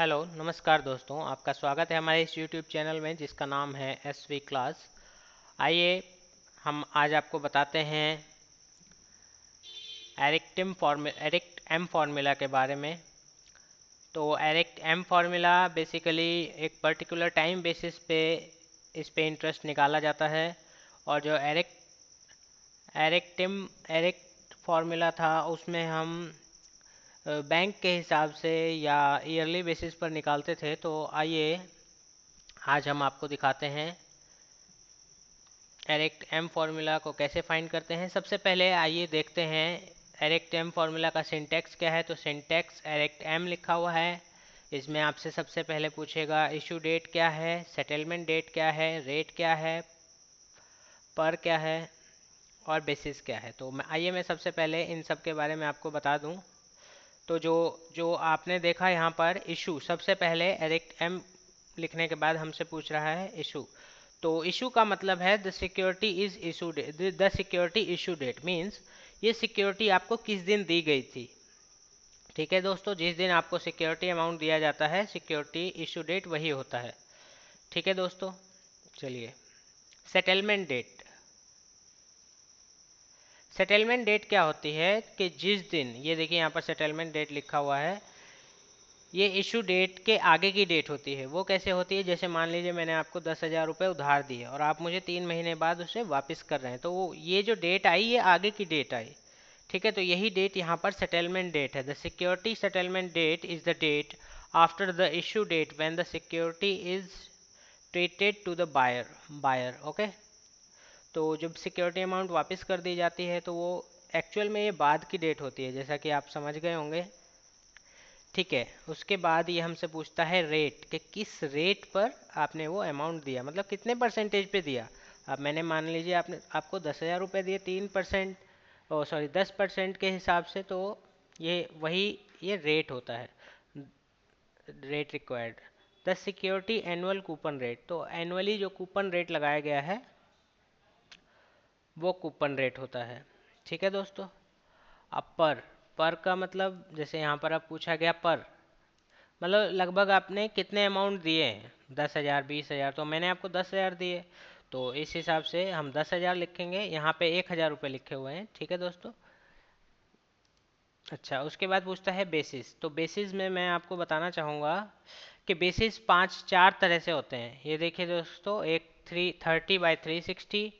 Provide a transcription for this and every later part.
Hello नमस्कार दोस्तों, आपका स्वागत है हमारे इस यूट्यूब चैनल में जिसका नाम है एसवी क्लास। आइए हम आज आपको बताते हैं एरिक्ट एम फार्मूला के बारे में। तो एरिक्ट एम फार्मूला बेसिकली एक पर्टिकुलर टाइम बेसिस पे इस पे इंटरेस्ट निकाला जाता है। और जो एरिक्ट फार्मूला था उसमें हम बैंक के हिसाब से या ईयरली बेसिस पर निकालते थे। तो आइए आज हम आपको दिखाते हैं एरिक्ट एम फार्मूला को कैसे फाइंड करते हैं। सबसे पहले आइए देखते हैं एरिक्ट एम फार्मूला का सिंटैक्स क्या है। तो सिंटैक्स एरिक्ट एम लिखा हुआ है। इसमें आपसे सबसे पहले पूछेगा इशू डेट क्या है, सेटलमेंट डेट क्या है, रेट क्या है, पर क्या है और बेसिस क्या है। तो आइए मैं सबसे पहले इन सब के बारे में आपको बता दूं। तो जो जो आपने देखा यहाँ पर इशू, सबसे पहले एरिक्ट एम लिखने के बाद हमसे पूछ रहा है इशू। तो इशू का मतलब है the security is issue date. The security issue date means ये सिक्योरिटी आपको किस दिन दी गई थी। ठीक है दोस्तों, जिस दिन आपको सिक्योरिटी अमाउंट दिया जाता है सिक्योरिटी इशू डेट वही होता है। ठीक है दोस्तों, चलिए सेटलमेंट डेट। सेटलमेंट डेट क्या होती है कि जिस दिन, ये देखिए यहाँ पर सेटलमेंट डेट लिखा हुआ है, ये इशू डेट के आगे की डेट होती है। वो कैसे होती है, जैसे मान लीजिए मैंने आपको 10,000 रुपये उधार दिए और आप मुझे 3 महीने बाद उसे वापस कर रहे हैं, तो वो ये जो डेट आई ये आगे की डेट आई। ठीक है, तो यही डेट यहाँ पर सेटलमेंट डेट है। The security settlement date is the date after the issue date when the security is treated to the buyer. Okay, तो जब सिक्योरिटी अमाउंट वापस कर दी जाती है तो वो एक्चुअल में ये बाद की डेट होती है, जैसा कि आप समझ गए होंगे। ठीक है, उसके बाद ये हमसे पूछता है रेट, कि किस रेट पर आपने वो अमाउंट दिया, मतलब कितने परसेंटेज पे दिया। अब मैंने मान लीजिए आपको 10,000 रुपये दिए 3%, ओ सॉरी 10% के हिसाब से, तो ये रेट होता है, rate required. The security annual coupon rate, तो एनुअली जो कूपन रेट लगाया गया है वो कूपन रेट होता है। ठीक है दोस्तों। अब पर का मतलब, जैसे यहाँ पर अब पूछा गया पर, मतलब लगभग आपने कितने अमाउंट दिए हैं, 10,000 20,000, तो मैंने आपको 10,000 दिए, तो इस हिसाब से हम 10,000 लिखेंगे। यहाँ पे 1,000 रुपये लिखे हुए हैं। ठीक है दोस्तों। अच्छा, उसके बाद पूछता है बेसिस। तो बेसिस में मैं आपको बताना चाहूँगा कि बेसिस चार तरह से होते हैं। ये देखिए दोस्तों, एक 30/360,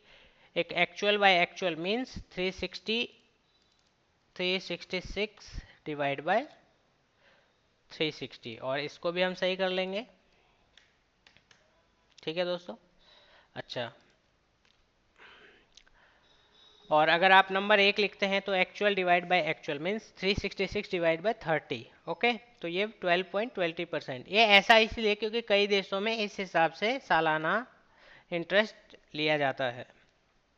एक actual by actual means 366 divide by 360, और इसको भी हम सही कर लेंगे। ठीक है दोस्तों। अच्छा, और अगर आप नंबर 1 लिखते हैं तो actual divide by actual means 366 divide by 30। Okay, तो ये 12.20%। ये ऐसा इसलिए क्योंकि कई देशों में इस हिसाब से सालाना इंटरेस्ट लिया जाता है।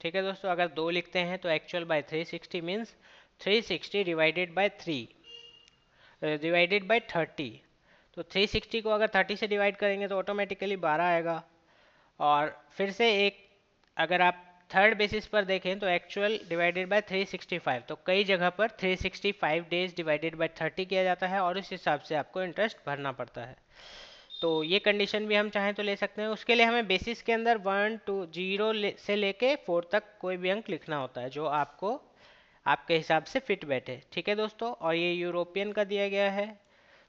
ठीक है दोस्तों, अगर 2 लिखते हैं तो actual by 360 means 360 divided by 30। तो 360 को अगर 30 से डिवाइड करेंगे तो ऑटोमेटिकली 12 आएगा। और फिर से एक, अगर आप थर्ड बेसिस पर देखें तो एक्चुअल डिवाइडेड बाय 365, तो कई जगह पर 365 डेज डिवाइडेड बाय 30 किया जाता है और इस हिसाब से आपको इंटरेस्ट भरना पड़ता है। तो ये कंडीशन भी हम चाहें तो ले सकते हैं। उसके लिए हमें बेसिस के अंदर 1 2 0 से लेके 4 तक कोई भी अंक लिखना होता है जो आपको आपके हिसाब से फिट बैठे। ठीक है दोस्तों, और ये यूरोपियन का दिया गया है,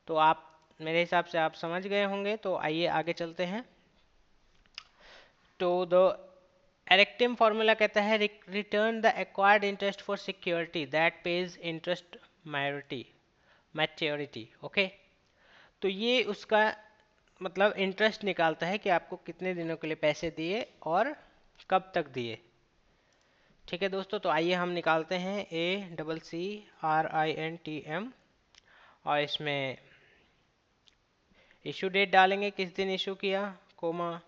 तो आप मेरे हिसाब से आप समझ गए होंगे। तो आइए आगे चलते हैं। तो द एरेक्टिव फार्मूला कहता है return the acquired interest for security that page interest maturity. Okay, तो ये उसका मतलब इंटरेस्ट निकालता है कि आपको कितने दिनों के लिए पैसे दिए और कब तक दिए। ठीक है दोस्तों, तो आइए हम निकालते हैं ACCRINTM, और इसमें इशू डेट डालेंगे, किस दिन इशू किया, कोमा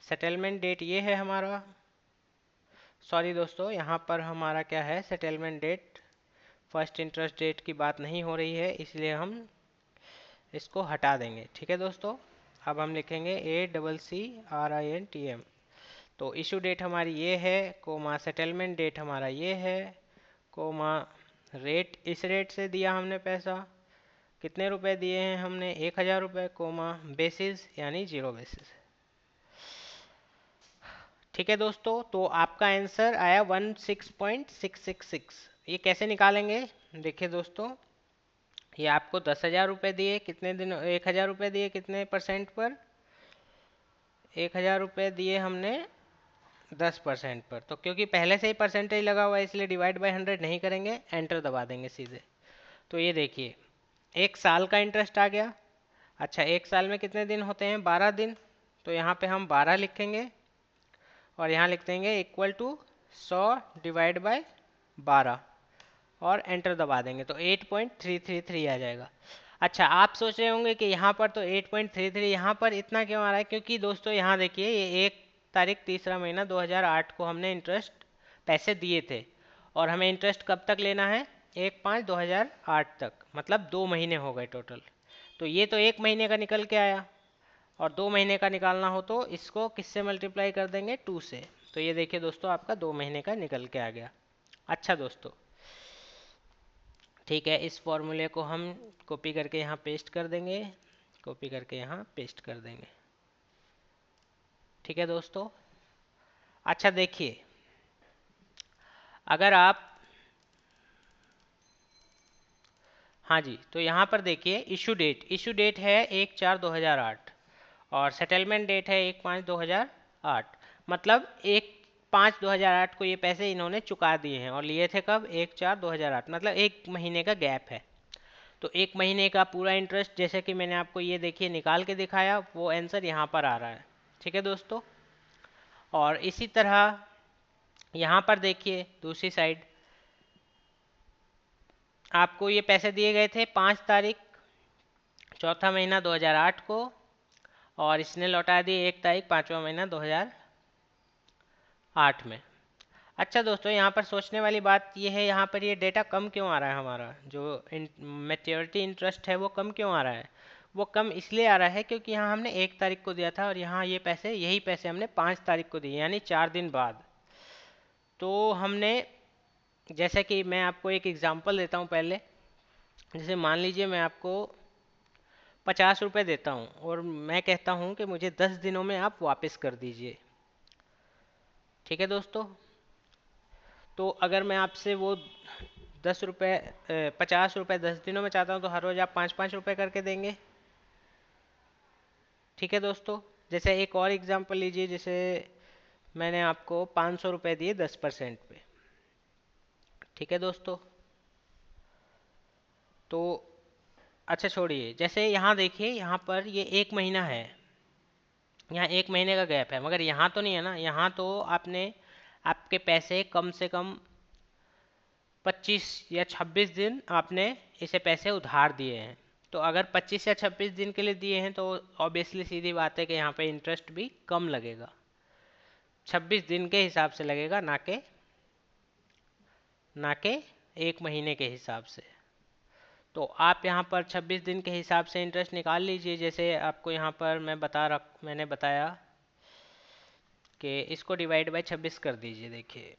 सेटलमेंट डेट ये है हमारा। सॉरी दोस्तों, यहाँ पर हमारा क्या है, settlement date, first interest date की बात नहीं हो रही है, इसलिए हम इसको हटा देंगे। ठीक है दोस्तों, अब हम लिखेंगे ACCRINTM। तो इशू डेट हमारी ये है, कोमा सेटलमेंट डेट हमारा ये है, कोमा रेट, इस रेट से दिया हमने पैसा, कितने रुपए दिए हैं हमने, 1000 रुपये, कोमा बेसिस यानी 0 बेसिस। ठीक है दोस्तों, तो आपका आंसर आया 16.666। ये कैसे निकालेंगे, देखिए दोस्तों, ये आपको 10,000 रुपये दिए, कितने दिन, 1000 रुपये दिए कितने परसेंट पर, 1000 रुपये दिए हमने 10% पर। तो क्योंकि पहले से ही परसेंटेज लगा हुआ है इसलिए डिवाइड बाय 100 नहीं करेंगे, एंटर दबा देंगे सीधे। तो ये देखिए 1 साल का इंटरेस्ट आ गया। अच्छा, 1 साल में कितने दिन होते हैं, 12 दिन। तो यहाँ पे हम 12 लिखेंगे और यहाँ लिख देंगे इक्वल टू 100 डिवाइड बाय 12 और एंटर दबा देंगे तो 8.333 आ जाएगा। अच्छा, आप सोच रहे होंगे कि यहाँ पर तो 8.33, यहाँ पर इतना क्यों आ रहा है, क्योंकि दोस्तों यहाँ देखिए ये 1 तारीख तीसरा महीना 2008 को हमने इंटरेस्ट पैसे दिए थे और हमें इंटरेस्ट कब तक लेना है, 1/5/2008 तक, मतलब 2 महीने हो गए टोटल। तो ये तो 1 महीने का निकल के आया और 2 महीने का निकालना हो तो इसको किससे मल्टीप्लाई कर देंगे, 2 से। तो ये देखिए दोस्तों आपका 2 महीने का निकल के आ गया। अच्छा दोस्तों, ठीक है, इस फॉर्मूले को हम कॉपी करके यहाँ पेस्ट कर देंगे, कॉपी करके यहाँ पेस्ट कर देंगे। ठीक है दोस्तों। अच्छा देखिए, अगर आप, हाँ जी, तो यहाँ पर देखिए इशू डेट है 1/4/2008 और सेटलमेंट डेट है 1/5/2008। मतलब 1/5/2008 को ये पैसे इन्होंने चुका दिए हैं और लिए थे कब, 1/4/2008, मतलब 1 महीने का गैप है। तो 1 महीने का पूरा इंटरेस्ट जैसे कि मैंने आपको ये देखिए निकाल के दिखाया, वो आंसर यहाँ पर आ रहा है। ठीक है दोस्तों, और इसी तरह यहाँ पर देखिए दूसरी साइड आपको ये पैसे दिए गए थे 5 तारीख चौथा महीना 2008 को और इसने लौटा दिए 1 तारीख 5वां महीना 2008 में। अच्छा दोस्तों, यहाँ पर सोचने वाली बात ये है, यहाँ पर ये डेटा कम क्यों आ रहा है, हमारा जो मैच्योरिटी इंटरेस्ट है वो कम क्यों आ रहा है। वो कम इसलिए आ रहा है क्योंकि यहाँ हमने 1 तारीख को दिया था और यहाँ ये पैसे, यही पैसे हमने 5 तारीख को दिए, यानी 4 दिन बाद। तो हमने, जैसे कि मैं आपको एक एग्जांपल देता हूँ पहले, जैसे मान लीजिए मैं आपको 50 रुपये देता हूँ और मैं कहता हूँ कि मुझे 10 दिनों में आप वापस कर दीजिए। ठीक है दोस्तों, तो अगर मैं आपसे वो 50 रुपये 10 दिनों में चाहता हूँ तो हर रोज़ आप 5-5 रुपये करके देंगे। ठीक है दोस्तों, जैसे एक और एग्जांपल लीजिए, जैसे मैंने आपको 500 रुपये दिए 10% पे। ठीक है दोस्तों, तो अच्छा छोड़िए, जैसे यहाँ देखिए, यहाँ पर ये 1 महीना है, यहाँ 1 महीने का गैप है, मगर यहाँ तो नहीं है ना, यहाँ तो आपने आपके पैसे कम से कम 25 या 26 दिन आपने इसे पैसे उधार दिए हैं। तो अगर 25 या 26 दिन के लिए दिए हैं तो ऑब्वियसली सीधी बात है कि यहाँ पे इंटरेस्ट भी कम लगेगा, 26 दिन के हिसाब से लगेगा, ना के 1 महीने के हिसाब से। तो आप यहाँ पर 26 दिन के हिसाब से इंटरेस्ट निकाल लीजिए। जैसे आपको यहाँ पर मैंने बताया कि इसको डिवाइड बाय 26 कर दीजिए। देखिए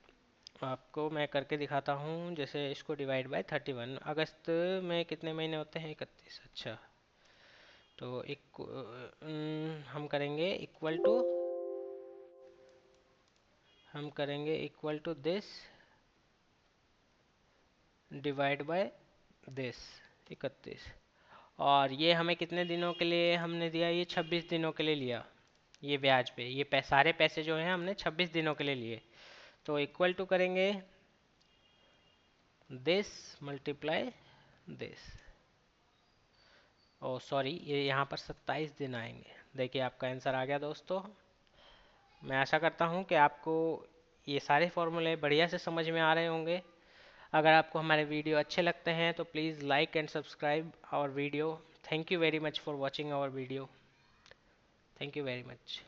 आपको मैं करके दिखाता हूँ, जैसे इसको डिवाइड बाय 31, अगस्त में कितने महीने होते हैं, 31। अच्छा, तो हम करेंगे equal to this divide by this 31। और ये हमें कितने दिनों के लिए हमने दिया, ये 26 दिनों के लिए लिया। ये ब्याज पे ये सारे पैसे जो हैं हमने 26 दिनों के लिए लिए। तो इक्वल टू करेंगे this multiply this, oh sorry, ये यहाँ पर 27 दिन आएंगे। देखिए आपका आंसर आ गया दोस्तों। मैं आशा करता हूँ कि आपको ये सारे फॉर्मूले बढ़िया से समझ में आ रहे होंगे। अगर आपको हमारे वीडियो अच्छे लगते हैं तो please like and subscribe our video. Thank you very much for watching our video. Thank you very much.